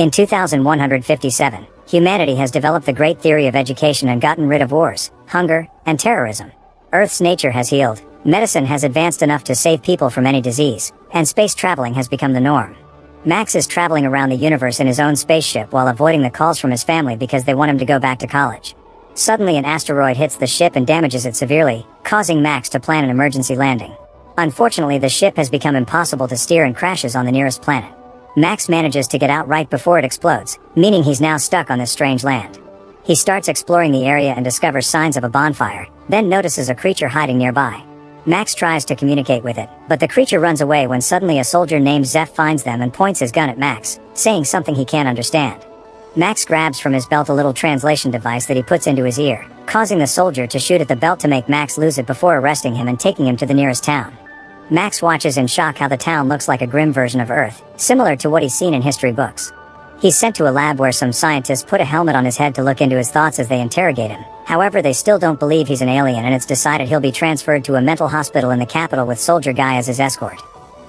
In 2157, humanity has developed the great theory of education and gotten rid of wars, hunger, and terrorism. Earth's nature has healed, medicine has advanced enough to save people from any disease, and space traveling has become the norm. Max is traveling around the universe in his own spaceship while avoiding the calls from his family because they want him to go back to college. Suddenly an asteroid hits the ship and damages it severely, causing Max to plan an emergency landing. Unfortunately, the ship has become impossible to steer and crashes on the nearest planet. Max manages to get out right before it explodes, meaning he's now stuck on this strange land. He starts exploring the area and discovers signs of a bonfire, then notices a creature hiding nearby. Max tries to communicate with it, but the creature runs away when suddenly a soldier named Zeph finds them and points his gun at Max, saying something he can't understand. Max grabs from his belt a little translation device that he puts into his ear, causing the soldier to shoot at the belt to make Max lose it before arresting him and taking him to the nearest town. Max watches in shock how the town looks like a grim version of Earth, similar to what he's seen in history books. He's sent to a lab where some scientists put a helmet on his head to look into his thoughts as they interrogate him. However, they still don't believe he's an alien, and it's decided he'll be transferred to a mental hospital in the capital with Soldier Guy as his escort.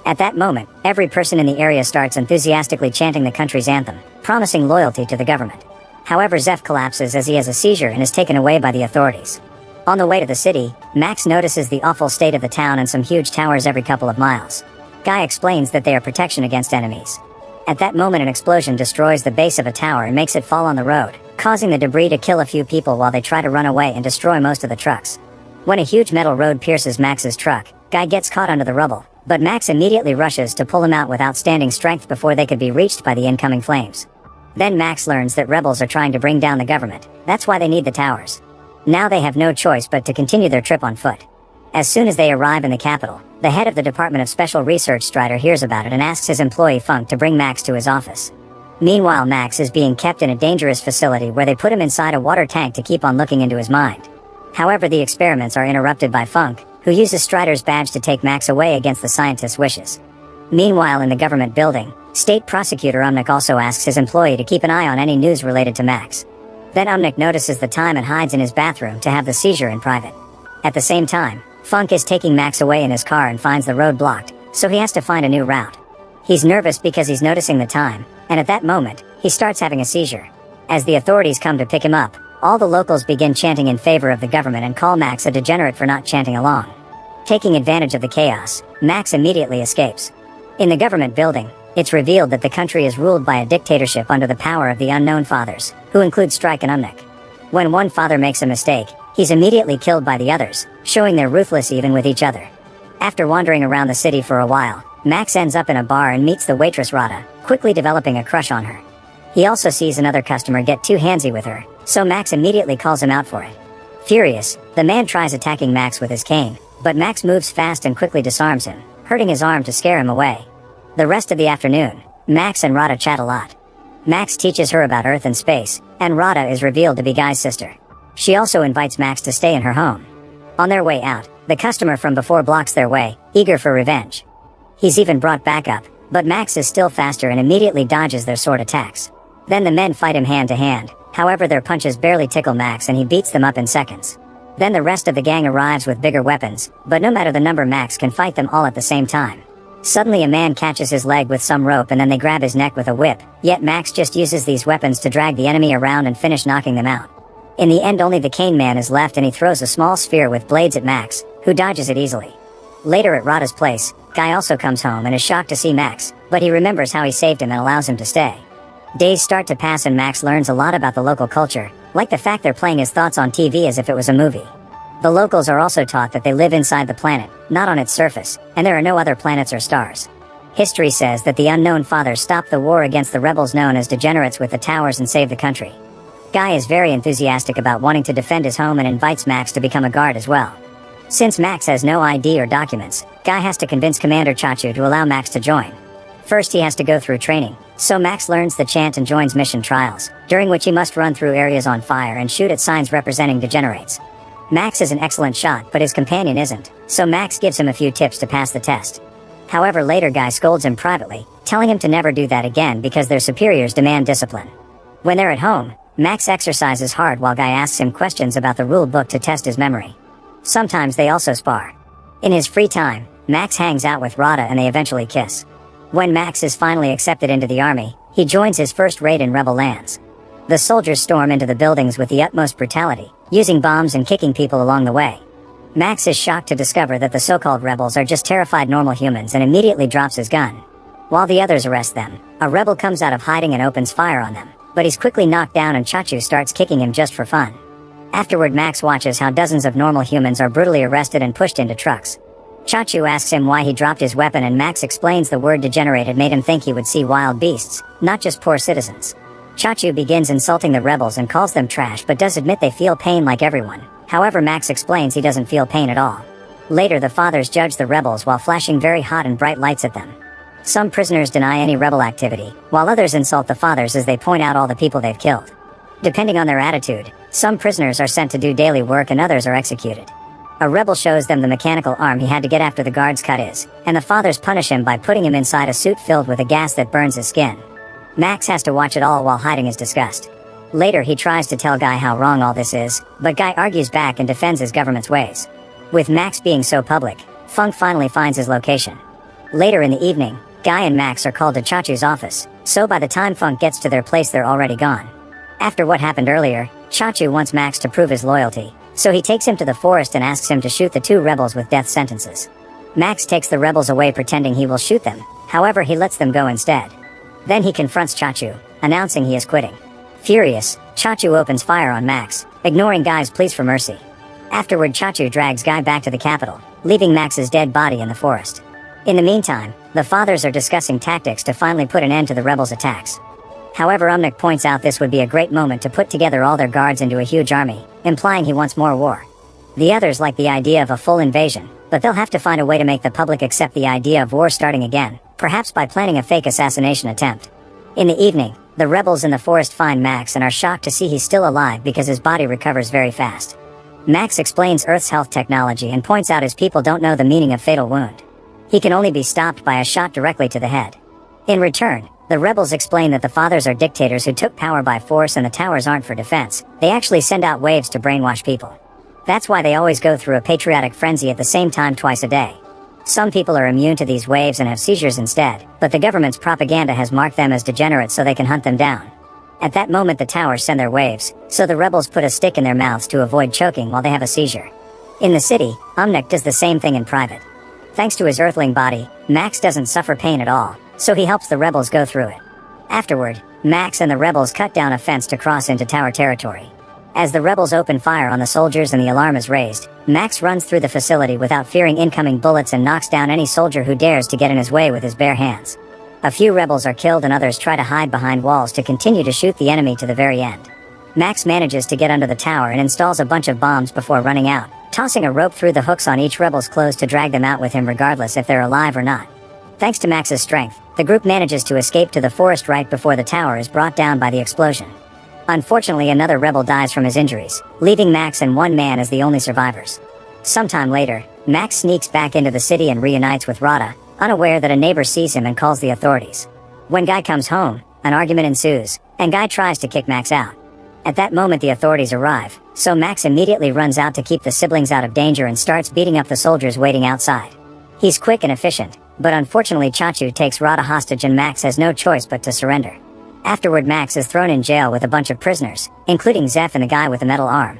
At that moment, every person in the area starts enthusiastically chanting the country's anthem, promising loyalty to the government. However, Zeph collapses as he has a seizure and is taken away by the authorities. On the way to the city, Max notices the awful state of the town and some huge towers every couple of miles. Guy explains that they are protection against enemies. At that moment, an explosion destroys the base of a tower and makes it fall on the road, causing the debris to kill a few people while they try to run away and destroy most of the trucks. When a huge metal road pierces Max's truck, Guy gets caught under the rubble, but Max immediately rushes to pull him out with outstanding strength before they could be reached by the incoming flames. Then Max learns that rebels are trying to bring down the government. That's why they need the towers. Now they have no choice but to continue their trip on foot. As soon as they arrive in the capital, the head of the Department of Special Research, Strider, hears about it and asks his employee Funk to bring Max to his office. Meanwhile, Max is being kept in a dangerous facility where they put him inside a water tank to keep on looking into his mind. However, the experiments are interrupted by Funk, who uses Strider's badge to take Max away against the scientist's wishes. Meanwhile, in the government building, State Prosecutor Umnik also asks his employee to keep an eye on any news related to Max. Then Umnik notices the time and hides in his bathroom to have the seizure in private. At the same time, Funk is taking Max away in his car and finds the road blocked, so he has to find a new route. He's nervous because he's noticing the time, and at that moment, he starts having a seizure. As the authorities come to pick him up, all the locals begin chanting in favor of the government and call Max a degenerate for not chanting along. Taking advantage of the chaos, Max immediately escapes. In the government building, it's revealed that the country is ruled by a dictatorship under the power of the Unknown Fathers, who include Strike and Umnik. When one father makes a mistake, he's immediately killed by the others, showing they're ruthless even with each other. After wandering around the city for a while, Max ends up in a bar and meets the waitress Rada, quickly developing a crush on her. He also sees another customer get too handsy with her, so Max immediately calls him out for it. Furious, the man tries attacking Max with his cane, but Max moves fast and quickly disarms him, hurting his arm to scare him away. The rest of the afternoon, Max and Rada chat a lot. Max teaches her about Earth and space, and Rada is revealed to be Guy's sister. She also invites Max to stay in her home. On their way out, the customer from before blocks their way, eager for revenge. He's even brought backup, but Max is still faster and immediately dodges their sword attacks. Then the men fight him hand to hand, however their punches barely tickle Max and he beats them up in seconds. Then the rest of the gang arrives with bigger weapons, but no matter the number, Max can fight them all at the same time. Suddenly a man catches his leg with some rope and then they grab his neck with a whip, yet Max just uses these weapons to drag the enemy around and finish knocking them out. In the end, only the cane man is left and he throws a small sphere with blades at Max, who dodges it easily. Later at Rada's place, Guy also comes home and is shocked to see Max, but he remembers how he saved him and allows him to stay. Days start to pass and Max learns a lot about the local culture, like the fact they're playing his thoughts on TV as if it was a movie. The locals are also taught that they live inside the planet, not on its surface, and there are no other planets or stars. History says that the Unknown Fathers stopped the war against the rebels known as degenerates with the towers and saved the country. Guy is very enthusiastic about wanting to defend his home and invites Max to become a guard as well. Since Max has no ID or documents, Guy has to convince Commander Chachu to allow Max to join. First he has to go through training, so Max learns the chant and joins mission trials, during which he must run through areas on fire and shoot at signs representing degenerates. Max is an excellent shot, but his companion isn't, so Max gives him a few tips to pass the test. However, later Guy scolds him privately, telling him to never do that again because their superiors demand discipline. When they're at home, Max exercises hard while Guy asks him questions about the rule book to test his memory. Sometimes they also spar. In his free time, Max hangs out with Rada and they eventually kiss. When Max is finally accepted into the army, He joins his first raid in rebel lands. The soldiers storm into the buildings with the utmost brutality, using bombs and kicking people along the way. Max is shocked to discover that the so-called rebels are just terrified normal humans and immediately drops his gun. While the others arrest them, a rebel comes out of hiding and opens fire on them, but he's quickly knocked down and Chachu starts kicking him just for fun. Afterward, Max watches how dozens of normal humans are brutally arrested and pushed into trucks. Chachu asks him why he dropped his weapon and Max explains the word degenerate had made him think he would see wild beasts, not just poor citizens. Chachu begins insulting the rebels and calls them trash but does admit they feel pain like everyone. However, Max explains he doesn't feel pain at all. Later, the fathers judge the rebels while flashing very hot and bright lights at them. Some prisoners deny any rebel activity, while others insult the fathers as they point out all the people they've killed. Depending on their attitude, some prisoners are sent to do daily work and others are executed. A rebel shows them the mechanical arm he had to get after the guards cut his, and the fathers punish him by putting him inside a suit filled with a gas that burns his skin. Max has to watch it all while hiding his disgust. Later, he tries to tell Guy how wrong all this is, but Guy argues back and defends his government's ways. With Max being so public, Funk finally finds his location. Later in the evening, Guy and Max are called to Chachu's office, so by the time Funk gets to their place they're already gone. After what happened earlier, Chachu wants Max to prove his loyalty, so he takes him to the forest and asks him to shoot the two rebels with death sentences. Max takes the rebels away pretending he will shoot them, however he lets them go instead. Then he confronts Chachu, announcing he is quitting. Furious, Chachu opens fire on Max, ignoring Guy's pleas for mercy. Afterward, Chachu drags Guy back to the capital, leaving Max's dead body in the forest. In the meantime, the fathers are discussing tactics to finally put an end to the rebels' attacks. However, Umnik points out this would be a great moment to put together all their guards into a huge army, implying he wants more war. The others like the idea of a full invasion, but they'll have to find a way to make the public accept the idea of war starting again, perhaps by planning a fake assassination attempt. In the evening, the rebels in the forest find Max and are shocked to see he's still alive because his body recovers very fast. Max explains Earth's health technology and points out his people don't know the meaning of fatal wound. He can only be stopped by a shot directly to the head. In return, the rebels explain that the fathers are dictators who took power by force and the towers aren't for defense. They actually send out waves to brainwash people. That's why they always go through a patriotic frenzy at the same time twice a day. Some people are immune to these waves and have seizures instead, but the government's propaganda has marked them as degenerates so they can hunt them down. At that moment, the towers send their waves, so the rebels put a stick in their mouths to avoid choking while they have a seizure. In the city, Umnik does the same thing in private. Thanks to his earthling body, Max doesn't suffer pain at all, so he helps the rebels go through it. Afterward, Max and the rebels cut down a fence to cross into tower territory. As the rebels open fire on the soldiers and the alarm is raised, Max runs through the facility without fearing incoming bullets and knocks down any soldier who dares to get in his way with his bare hands. A few rebels are killed and others try to hide behind walls to continue to shoot the enemy to the very end. Max manages to get under the tower and installs a bunch of bombs before running out, tossing a rope through the hooks on each rebel's clothes to drag them out with him regardless if they're alive or not. Thanks to Max's strength, the group manages to escape to the forest right before the tower is brought down by the explosion. Unfortunately, another rebel dies from his injuries, leaving Max and one man as the only survivors. Sometime later, Max sneaks back into the city and reunites with Rada, unaware that a neighbor sees him and calls the authorities. When Guy comes home, an argument ensues, and Guy tries to kick Max out. At that moment, the authorities arrive, so Max immediately runs out to keep the siblings out of danger and starts beating up the soldiers waiting outside. He's quick and efficient, but unfortunately Chachu takes Rada hostage and Max has no choice but to surrender. Afterward, Max is thrown in jail with a bunch of prisoners, including Zeph and the guy with the metal arm.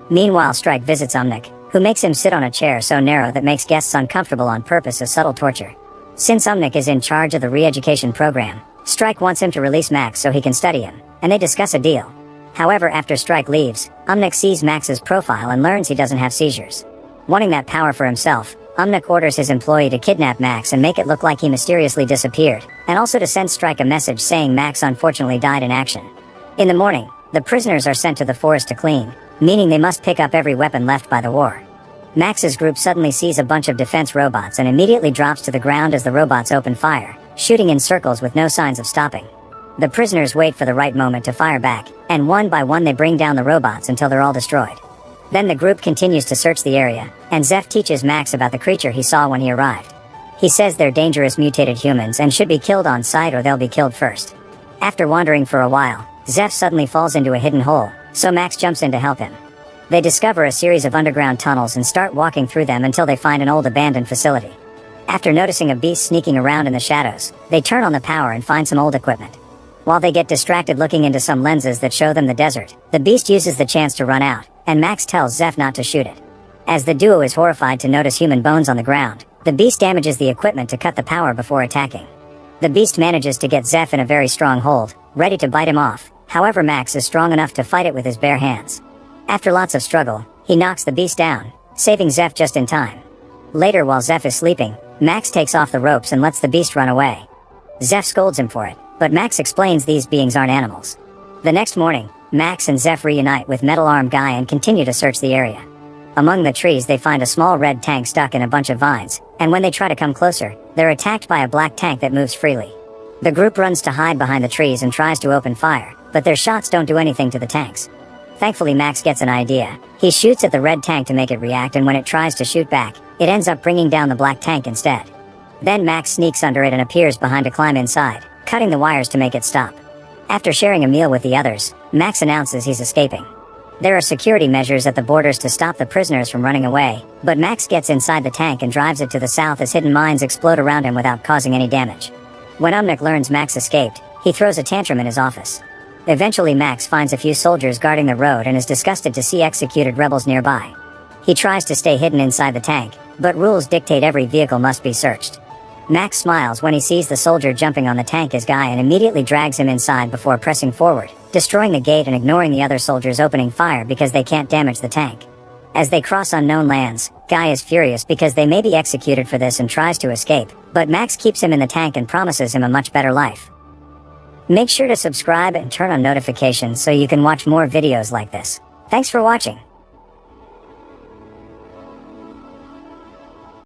Meanwhile, Strike visits Umnik, who makes him sit on a chair so narrow that makes guests uncomfortable on purpose as subtle torture. Since Umnik is in charge of the re-education program, Strike wants him to release Max so he can study him, and they discuss a deal. However, after Strike leaves, Umnik sees Max's profile and learns he doesn't have seizures. Wanting that power for himself, Umnik orders his employee to kidnap Max and make it look like he mysteriously disappeared, and also to send Strike a message saying Max unfortunately died in action. In the morning, the prisoners are sent to the forest to clean, meaning they must pick up every weapon left by the war. Max's group suddenly sees a bunch of defense robots and immediately drops to the ground as the robots open fire, shooting in circles with no signs of stopping. The prisoners wait for the right moment to fire back, and one by one they bring down the robots until they're all destroyed. Then the group continues to search the area, and Zeph teaches Max about the creature he saw when he arrived. He says they're dangerous mutated humans and should be killed on sight or they'll be killed first. After wandering for a while, Zeph suddenly falls into a hidden hole, so Max jumps in to help him. They discover a series of underground tunnels and start walking through them until they find an old abandoned facility. After noticing a beast sneaking around in the shadows, they turn on the power and find some old equipment. While they get distracted looking into some lenses that show them the desert, the beast uses the chance to run out, and Max tells Zeph not to shoot it. As the duo is horrified to notice human bones on the ground, the beast damages the equipment to cut the power before attacking. The beast manages to get Zeph in a very strong hold, ready to bite him off. However, Max is strong enough to fight it with his bare hands. After lots of struggle, he knocks the beast down, saving Zeph just in time. Later, while Zeph is sleeping, Max takes off the ropes and lets the beast run away. Zeph scolds him for it, but Max explains these beings aren't animals. The next morning, Max and Zeph reunite with Metal Arm Guy and continue to search the area. Among the trees they find a small red tank stuck in a bunch of vines, and when they try to come closer, they're attacked by a black tank that moves freely. The group runs to hide behind the trees and tries to open fire, but their shots don't do anything to the tanks. Thankfully, Max gets an idea. He shoots at the red tank to make it react, and when it tries to shoot back, it ends up bringing down the black tank instead. Then Max sneaks under it and appears behind to climb inside, cutting the wires to make it stop. After sharing a meal with the others, Max announces he's escaping. There are security measures at the borders to stop the prisoners from running away, but Max gets inside the tank and drives it to the south as hidden mines explode around him without causing any damage. When Umnik learns Max escaped, he throws a tantrum in his office. Eventually, Max finds a few soldiers guarding the road and is disgusted to see executed rebels nearby. He tries to stay hidden inside the tank, but rules dictate every vehicle must be searched. Max smiles when he sees the soldier jumping on the tank as Guy and immediately drags him inside before pressing forward, destroying the gate and ignoring the other soldiers opening fire because they can't damage the tank. As they cross unknown lands, Guy is furious because they may be executed for this and tries to escape, but Max keeps him in the tank and promises him a much better life. Make sure to subscribe and turn on notifications so you can watch more videos like this. Thanks for watching.